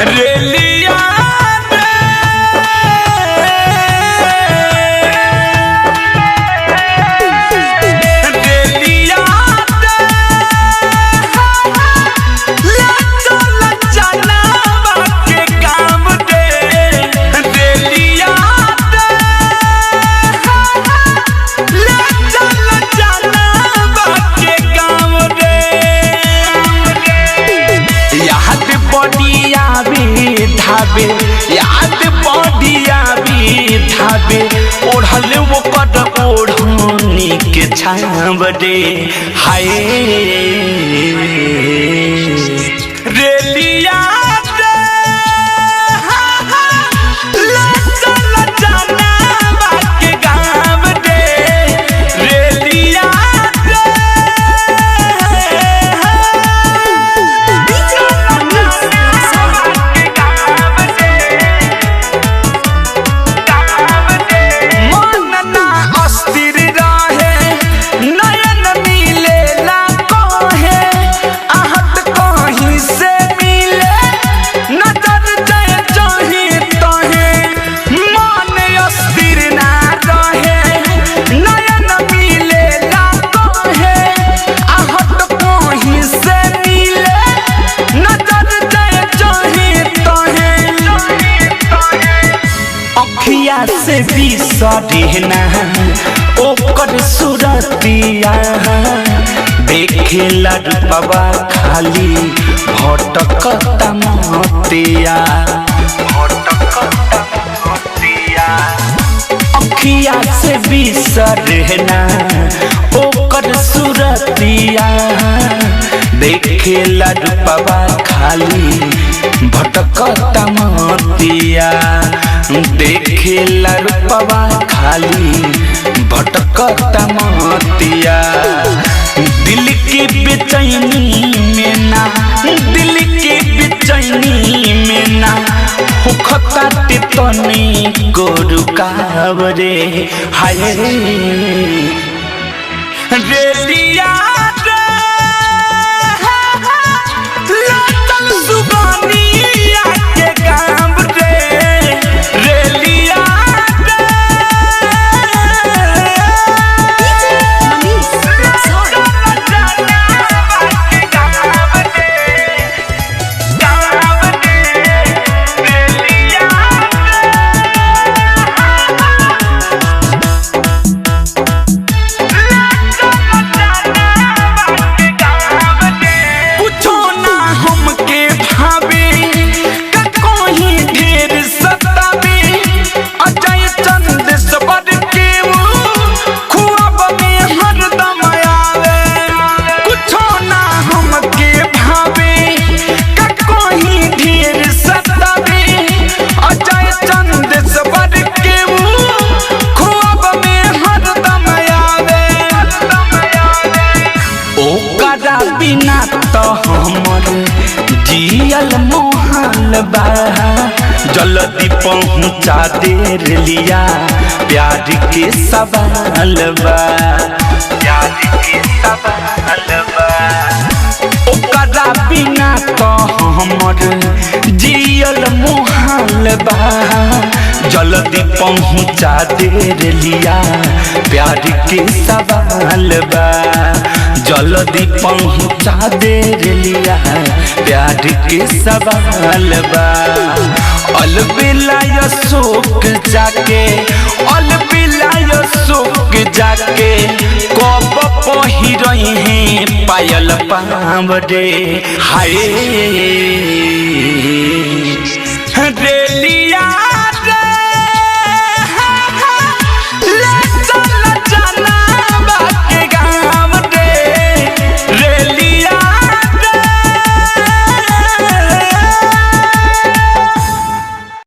रेलिया याद बॉडिया भी धाबे ओढ़ल वो कद ओढ़नी के छाव रे हाय रेलिया से बिसरना ओकर सुरतिया देखेला रूपवा खाली भटकता मोतिया अखिया से बिसरना ओकर सुरतिया देखेला रूपवा खाली भटकता मोतिया देखेला रूपवा खाली भटकता मोतिया दिल की बेचैनी में ना दिल की बेचैनी में ना होखता तनी को रुकाव रे हाय रेलिया बिना तो हमर जियल मोहल बा जल्दी पहुँचा दे लिया प्यार के सवाल बा प्यार के सवाल बा ओकरा बिना तो हमर जियल मोहल बा जल्दी पहुँचा दे लिया प्यार के सवाल बा जल्दी पहुँचा दे लिया प्यार के सवाल बा अलबिला शोक जाके अलबिला शोक जाके कब पहिरई है पायल पाव रे हाय